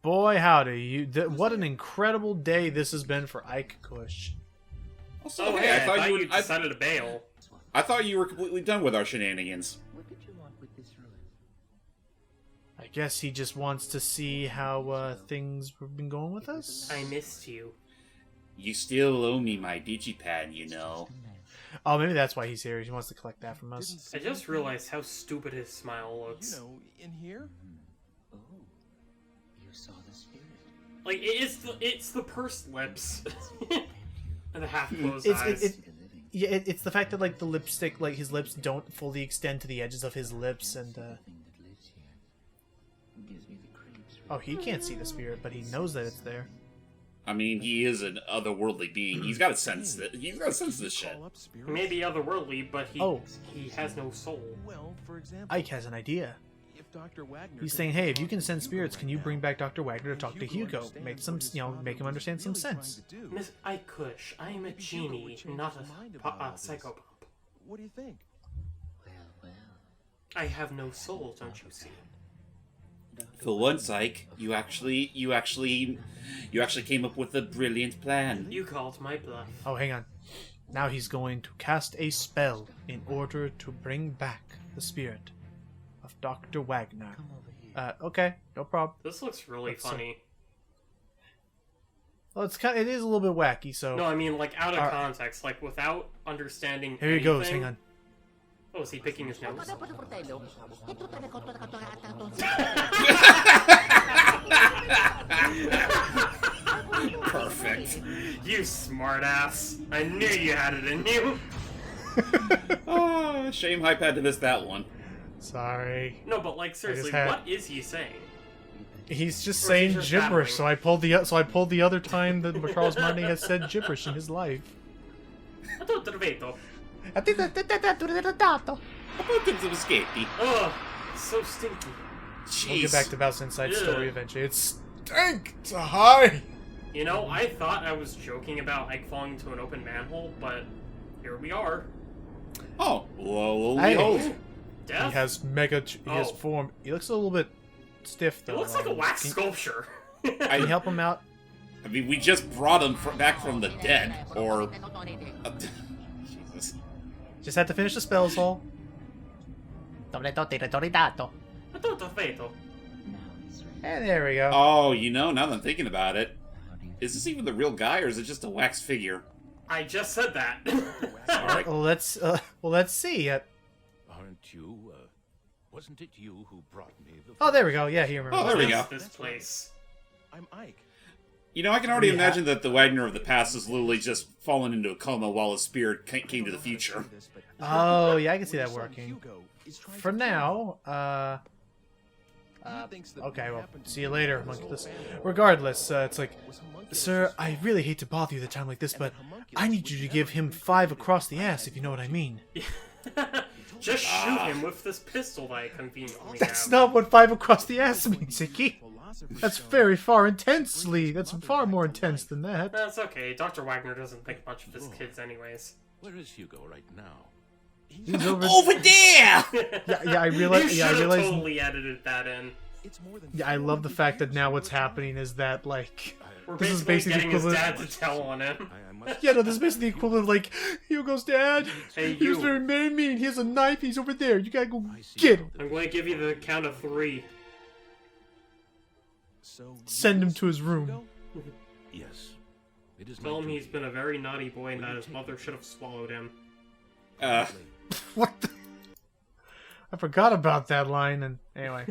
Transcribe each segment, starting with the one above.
boy, howdy! What an incredible day this has been for Ike Kush. Also, hey, I thought you decided to bail. I thought you were completely done with our shenanigans. What did you want with this room? I guess he just wants to see how things have been going with us. I missed you. You still owe me my digipad, you know. Oh, maybe that's why he's here. He wants to collect that from us. I just realized how stupid his smile looks. You know, in here? Oh, you saw the spirit. Like, it's the pursed lips. And the half-closed It's eyes. it's the fact that like the lipstick, like his lips don't fully extend to the edges of his lips, and oh, he can't see the spirit, but he knows that it's there. I mean, he is an otherworldly being. He's got to sense that. He's got to sense this shit. He may be otherworldly, but he has no soul. Well, for example, Ike has an idea. if Dr. Wagner He's can saying, "Hey, if you talk can to sense Hugo spirits, can you right bring now, back Dr. Wagner to then talk to Hugo Hugo? understands Make some, what you know, Father make him understand some really trying sense." to do. Miss Ikush, I am a Maybe Hugo would genie, change not his mind a about all this. psychopomp. What do you think? Well. I have no soul, don't you see? For once, Ike, you actually came up with a brilliant plan. You called my bluff. Oh, hang on. Now he's going to cast a spell in order to bring back the spirit of Dr. Wagner. Come over here. Okay, no problem. This looks really Let's, funny. Well, it is a little bit wacky, so... No, I mean, like, out of Alright. context, like, without understanding Here he goes, hang anything- on. Oh, is he picking his nose? Perfect. You smartass! I knew you had it in you! Oh, shame Hype had to miss that one. Sorry. No, but, like, seriously, had- what is he saying? He's just Or is saying he just gibberish, babbling? so I pulled the other time that Charles Martin has said gibberish in his life. I don't know. I think How about them escapee? Ugh, so stinky. Jeez. We'll get back to Val's inside Yeah. story eventually. It's stink to high. You know, I thought I was joking about Ike falling into an open manhole, but here we are. Oh, lo Hey. behold. Death? He has he has Oh. form. He looks a little bit stiff It though. looks like a wax Can sculpture. can you help him out? I mean, we just brought him back from the dead, or... Jesus. Just have to finish the spells hole. I don't know. Now he's ready. And there we go. Oh, you know, now that I'm thinking about it, is this even the real guy, or is it just a wax figure? I just said that. Alright. Well, let's see. Aren't you, wasn't it you who brought me the... Oh, there we go. Yeah, he remembers. Oh, there we go. This place. I'm Ike. You know, I can already Yeah. imagine that the Wagner of the past is literally just fallen into a coma while his spirit came to the future. Oh, yeah, I can see that working. For now, okay, well, see you later, Homunculus. Regardless, it's like, sir, I really hate to bother you at a time like this, but I need you to give him 5 across the ass, if you know what I mean. Just shoot him with this pistol that I conveniently That's have. not what 5 across the ass means, Icky. That's that's far more intense than that. That's okay. Dr. Wagner doesn't think much of his kids anyways. Where is Hugo right now? He's over. Over there! Yeah, I realize. You Yeah, I should've realize. totally edited that in. It's more than Yeah, I love the fact that now what's happening is that like We're this is basically basically getting his equivalent. dad to tell on him. I must... Yeah, no, this is basically the equivalent of like Hugo's dad. Hey, He was you. very mean. He has a knife. He's over there. You gotta go I see. get him. I'm going to give you the count of 3. So Send him to his room. Hugo? Yes. It is Tell my him he's duty. been a very naughty boy and that his mother should have swallowed him. What? The? I forgot about that line. And anyway,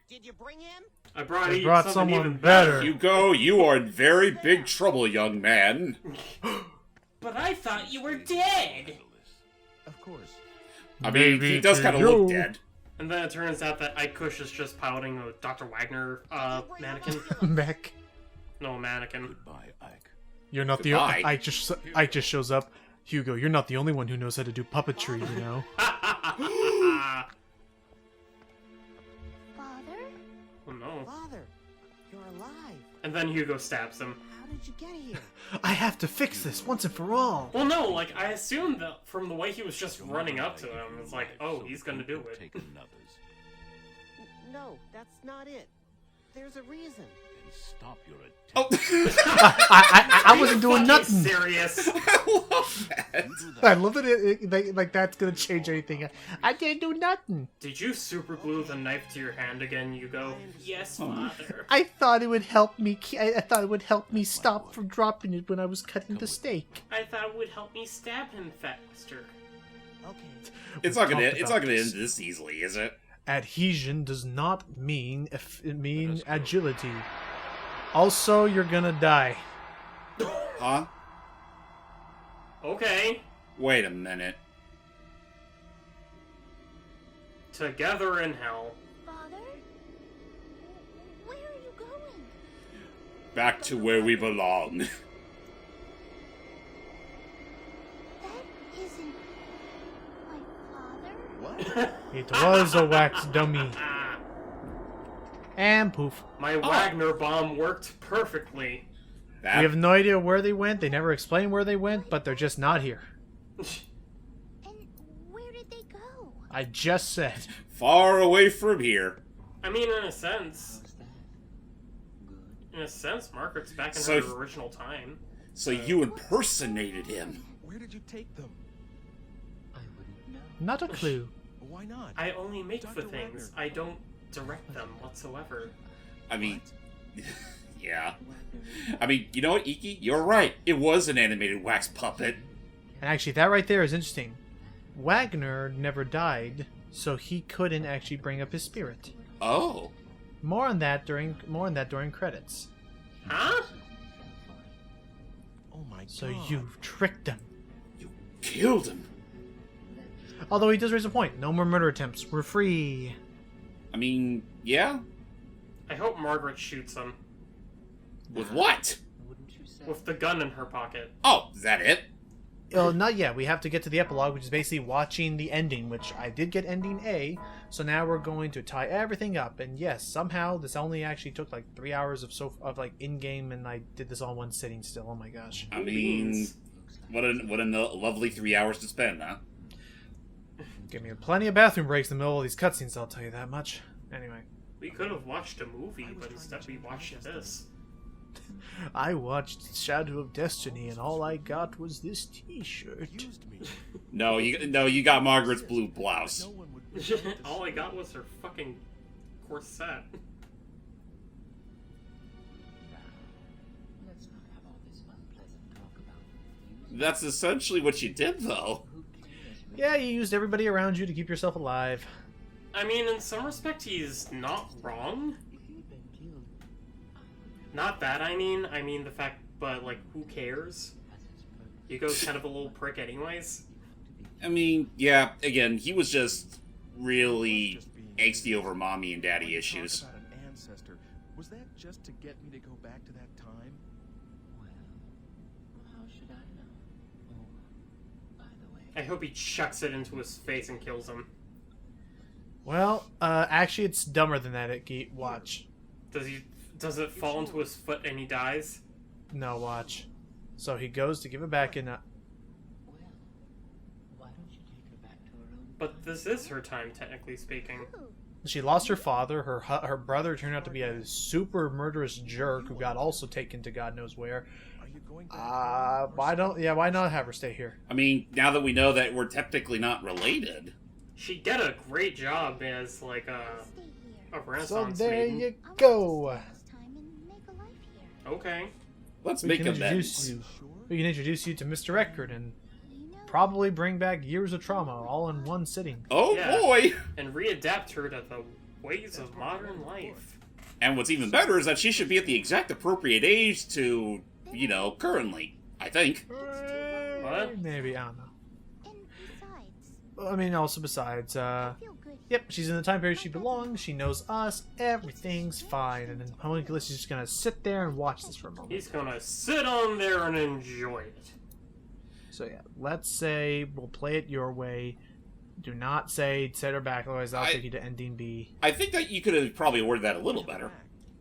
Did you bring him? I brought, I brought something someone even better. Hugo, you are in very big trouble, young man. But I thought you were dead! Of course. I mean, Maybe he does to kind of look you. dead. And then it turns out that Ikush is just pouting a Dr. Wagner mannequin. Mac, No, mannequin. Goodbye, Ike. you're not Goodbye. the. I just shows up. Hugo, you're not the only one who knows how to do puppetry. You know. Oh Father? no. Father, you're alive. And then Hugo stabs him. How did you get here? I have to fix this once and for all. Well, no, like, I assumed that from the way he was just running up to him, it's like, oh, he's gonna do it. Take another's. No, that's not it. There's a reason. Then stop your attempt. Oh, I wasn't doing Fucking nothing. serious. I love that. I love that like that's gonna change anything. I didn't do nothing. Did you super glue the knife to your hand again, Hugo? Yes, father. I thought it would help me. I thought it would help me stop from dropping it when I was cutting the steak. I thought it would help me stab him faster. Okay. It's not gonna. Talked It's about not gonna this. end this easily, is it? Adhesion does not mean agility. Also, you're gonna die. Huh? Okay. Wait a minute. Together in hell. Father? Where are you going? Back to where we belong. That isn't my father. What? It was a wax dummy. Ah, And poof. my Wagner bomb worked perfectly. That, We have no idea where they went. They never explain where they went, but they're just not here. And where did they go? I just said. far away from here. I mean, in a sense. How's that? Good. In a sense, Margaret's back in So- her original time. So you impersonated him. Where did you take them? I wouldn't know. Not a clue. Why not? I only make Dr. the things. Wagner. I don't direct them whatsoever. I mean, yeah. I mean, you know what, Iki? You're right. It was an animated wax puppet. And actually, that right there is interesting. Wagner never died, so he couldn't actually bring up his spirit. Oh. More on that during credits. Huh? Oh my god. So you tricked him. You killed him. Although he does raise a point. No more murder attempts. We're free. I mean, yeah? I hope Margaret shoots him With what? Wouldn't you say? with the gun in her pocket. Oh, is that it? Well, not yet. We have to get to the epilogue, which is basically watching the ending, which I did get ending A. So now we're going to tie everything up. And yes, somehow this only actually took like 3 hours of like in-game, and I did this all in one sitting still. Oh my gosh. I mean, Beans. what a lovely 3 hours to spend, huh? Give me plenty of bathroom breaks in the middle of these cutscenes, I'll tell you that much. Anyway. We could have watched a movie, but instead we watched this. I watched Shadow of Destiny, and all I got was this T-shirt. Used me. No, you got Margaret's blue blouse. No one would. All I got was her fucking corset. Let's not have all this unpleasant talk about you. That's essentially what you did, though. Who cares, really? Yeah, you used everybody around you to keep yourself alive. I mean, in some respect, he's not wrong. If you'd been killed, Not that, I mean the fact, but, like, who cares? as its purpose Hugo's kind of a little prick anyways. to be I mean, yeah, again, he was just really angsty over mommy and daddy Talk issues. about an ancestor. Was that just to get me to go back to that time? well. How should I know? Oh, by the way, I hope he chucks it into his face and kills him. Well, actually, it's dumber than that. Watch. Does it fall into his foot and he dies? No, watch. So he goes to give it back, and well, why don't you take her back to her own? But this is her time, technically speaking. she lost her father. Her brother turned out to be a super murderous jerk who got also taken to God knows where. Are you going back? Why not have her stay here? I mean, now that we know that we're technically not related. She did a great job as, like, Stay here. a So Renaissance there maiden. you I want go. to spend this time and make a life here. Okay. Let's We make can introduce amends. you. Sure. We can introduce you to Mr. Eckert and You know, probably bring back years of trauma all in one sitting. Oh Yeah. boy! And readapt her to the ways of modern life. And what's even better is that she should be at the exact appropriate age to, currently. I think. What? Maybe, I don't know. and besides, I mean, also besides, I feel good. yep, she's in the time period she belongs, she knows us, everything's fine, and then Homunculus is just gonna sit there and watch this for a moment. He's gonna sit on there and enjoy it. So yeah, let's say we'll play it your way. Do not say set her back, otherwise I'll I- take you to ending B. I think that you could have probably worded that a little better.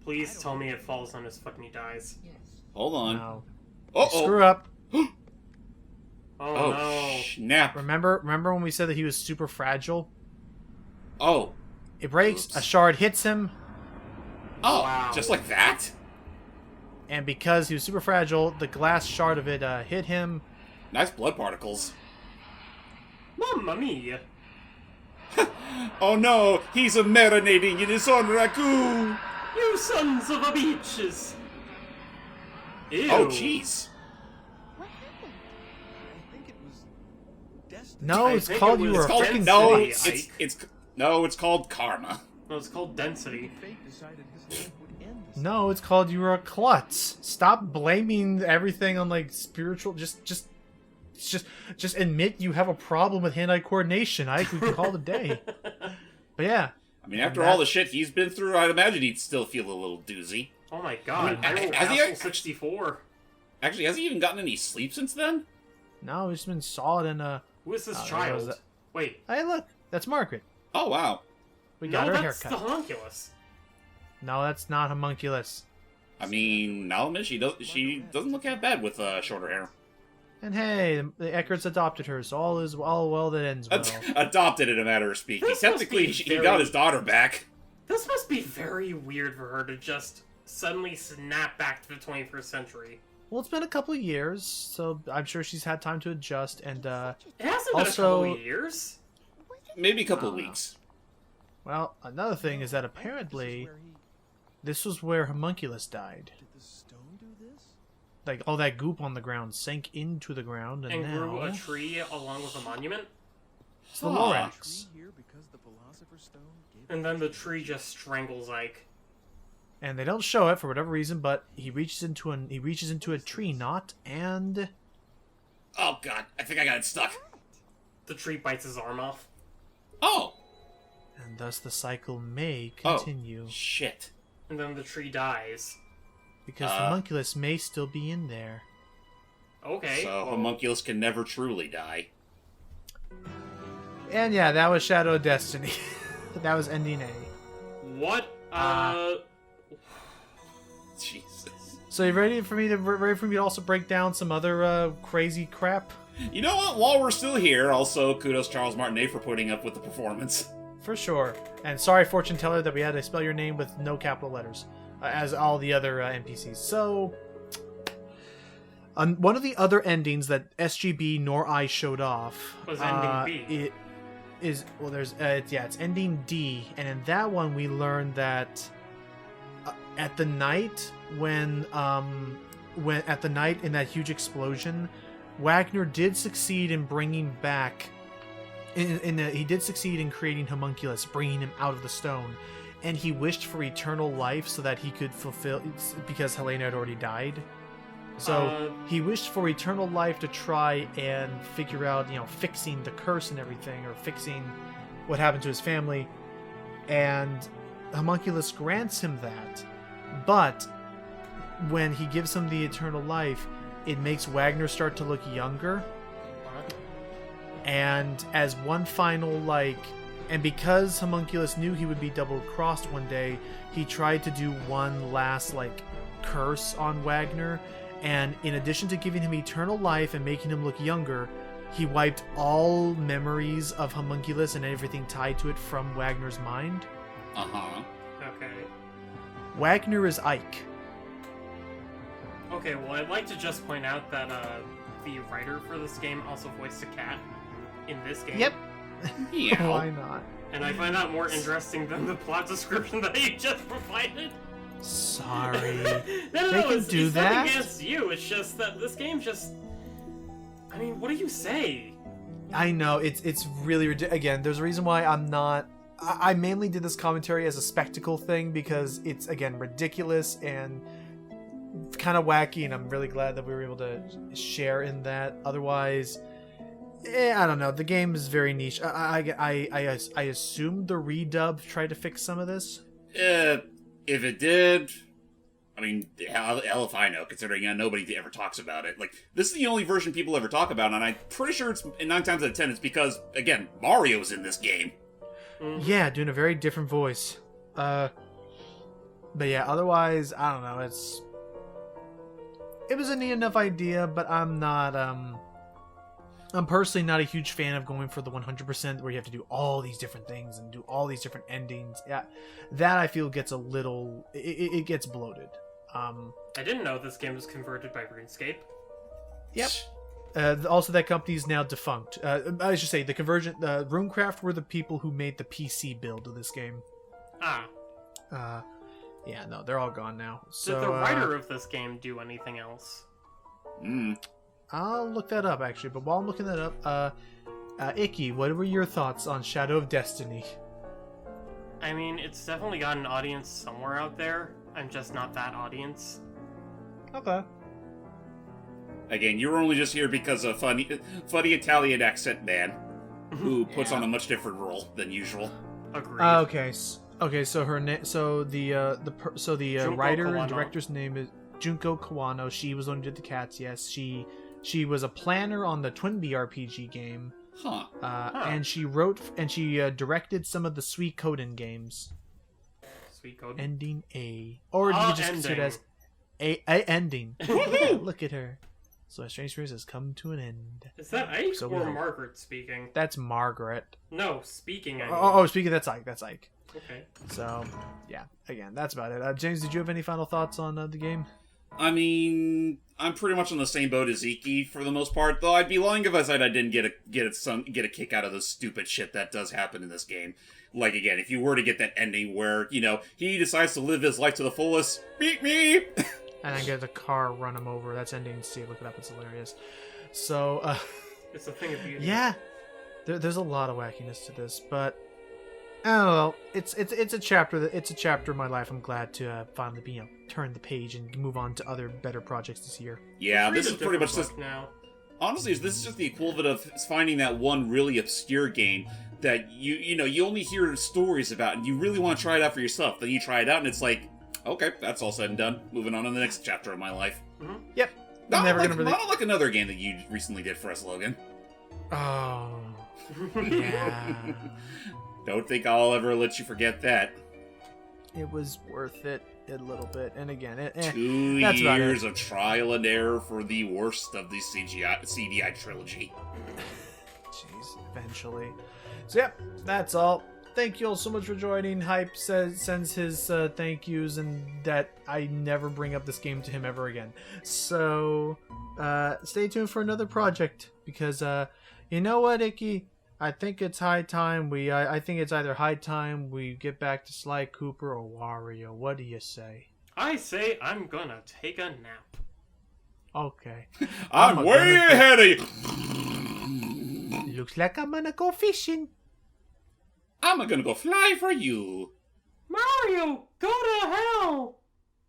Please tell me it falls on his foot and he dies. Yes. Hold on. No. Uh-oh. Screw up. Oh, Oh, no. snap. Remember when we said that he was super fragile? Oh. It breaks, Oops. a shard hits him, Oh, Wow. just like that? And because he was super fragile, the glass shard of it hit him. Nice blood particles. Mamma mia. Oh no, he's marinating in his own ragu! You sons of a beaches. Ew. Oh, jeez. What happened? I think it was destiny. No, I it's think called it you was were a called fucking No, Density, it's called karma. No, it's called density. Fate decided his life would end this No, it's called you were a klutz. Stop blaming everything on like spiritual. Just admit you have a problem with hand-eye coordination. We can call it a day. But yeah, I mean, after all the shit he's been through, I'd imagine he'd still feel a little doozy. Oh my god, I rolled has he- asshole 64. Actually, has he even gotten any sleep since then? no, he's been solid in a. Who is this Oh, that child? was a- Wait, Hey, look, that's Margaret. Oh, wow. We got no, her that's haircut. the homunculus. No, that's not homunculus. I mean, I'll admit she doesn't look half bad with shorter hair. And hey, the Eckerts adopted her, so all is all well that ends well. Adopted in a matter of speaking. This must Technically, be he very- got his daughter back. This must be very weird for her to just suddenly snap back to the 21st century. Well, it's been a couple of years, so I'm sure she's had time to adjust. And It hasn't been Also- a couple of years. Maybe a couple of weeks. well, another thing is that apparently this was where homunculus died. Did the stone do this? Like all that goop on the ground sank into the ground, and, And now grew a tree along with a monument. it's the Huh. Lorax. Tree here because the philosopher's stone gave And then the tree just strangles Ike. And they don't show it for whatever reason, but he reaches into a tree knot, and Oh, God. I think I got it stuck. The tree bites his arm off. Oh. thus the cycle may Oh. continue Shit. And then the tree dies. because homunculus may still be in there. Okay. So well, homunculus can never truly die. And yeah, that was Shadow of Destiny. That was ending A. what? Jesus. So you ready for me to also break down some other crazy crap? You know what? While we're still here, also kudos Charles Martinet for putting up with the performance. For sure. And sorry, fortune teller, that we had to spell your name with no capital letters, as all the other NPCs. So, one of the other endings that SGB nor I showed off Was ending B. It is there's it's ending D, and in that one we learned that at the night when at the night in that huge explosion, Wagner did succeed in bringing back. He did succeed in creating homunculus, bringing him out of the stone, and he wished for eternal life so that he could fulfill, because Helena had already died. So he wished for eternal life to try and figure out, fixing the curse and everything, or fixing what happened to his family. And homunculus grants him that, but when he gives him the eternal life, it makes Wagner start to look younger. And as one final, and because homunculus knew he would be double-crossed one day, he tried to do one last, curse on Wagner, and in addition to giving him eternal life and making him look younger, he wiped all memories of homunculus and everything tied to it from Wagner's mind. Uh-huh. Okay. Wagner is Ike. Okay, well, I'd like to just point out that the writer for this game also voiced a cat in this game. Yep. Yeah. Why not? And I find that more interesting than the plot description that you just provided. Sorry. No, They can it's, do it's that. nothing against you. It's just that this game just... I mean, what do you say? I know, it's really ridiculous. Again, there's a reason why I'm not... I mainly did this commentary as a spectacle thing because it's, again, ridiculous and kind of wacky, and I'm really glad that we were able to share in that. Otherwise, I don't know. The game is very niche. I assume the redub tried to fix some of this. If it did, I mean, hell if I know, considering nobody ever talks about it. This is the only version people ever talk about, and I'm pretty sure it's 9 times out of 10 it's because, again, Mario's in this game. Yeah, doing a very different voice. But yeah, otherwise, I don't know. It was a neat enough idea, but I'm not I'm personally not a huge fan of going for the 100% where you have to do all these different things and do all these different endings. Yeah, that I feel gets a little... It gets bloated. I didn't know this game was converted by RuneScape. Yep. Also, that company is now defunct. I should say, the conversion... RuneCraft were the people who made the PC build of this game. Ah. Yeah, no, they're all gone now. So, Did the writer of this game do anything else? I'll look that up, actually. But while I'm looking that up, Icky, what were your thoughts on Shadow of Destiny? I mean, it's definitely got an audience somewhere out there. I'm just not that audience. Okay. Again, you're only just here because of funny Italian accent man who puts on a much different role than usual. Agreed. Okay, so her Junko writer Kawano. and director's name is Junko Kawano. She was the one who did the cats. Yes, she was a planner on the Twinbee RPG game. Huh. And she wrote and she directed some of the Sweet Coden games. Sweet code. Ending A, or you could just consider it as a ending. Look at her. So a strange experience has come to an end. Is that Ike So or we- Margaret speaking? That's Margaret. No, speaking. I mean. Oh, speaking, that's Ike. That's Ike. Okay. So, yeah. Again, that's about it. James, did you have any final thoughts on the game? I mean, I'm pretty much on the same boat as Iki for the most part, though I'd be lying if I said I didn't get a kick out of the stupid shit that does happen in this game. Like, again, if you were to get that ending where, he decides to live his life to the fullest, beat me! And then get a car, run him over. That's ending C. Look it up. It's hilarious. So, It's a thing of beauty. yeah. There's a lot of wackiness to this, but oh well. It's a chapter in my life. I'm glad to finally turn the page and move on to other better projects this year. Yeah, Read this a is pretty much different just... book now. Honestly, this is just the equivalent of finding that one really obscure game that you only hear stories about, and you really want to try it out for yourself. Then you try it out, and it's like, okay, that's all said and done. Moving on to the next chapter of my life. Yep. Not never like, gonna really. not like another game that you recently did for us, Logan. Oh. Yeah. Don't think I'll ever let you forget that. It was worth it a little bit, and again, 2 that's about it. years of trial and error for the worst of the CDI trilogy. Jeez, eventually. So yep, that's all. Thank you all so much for joining. Hype sends his thank yous, and that I never bring up this game to him ever again. So stay tuned for another project, because you know what, Icky? I think it's high time I think it's either high time we get back to Sly Cooper or Wario. What do you say? I say I'm gonna take a nap. Okay. I'm way ahead of you. Looks like I'm gonna go fishing. I'm gonna go fly for you. Mario, go to hell!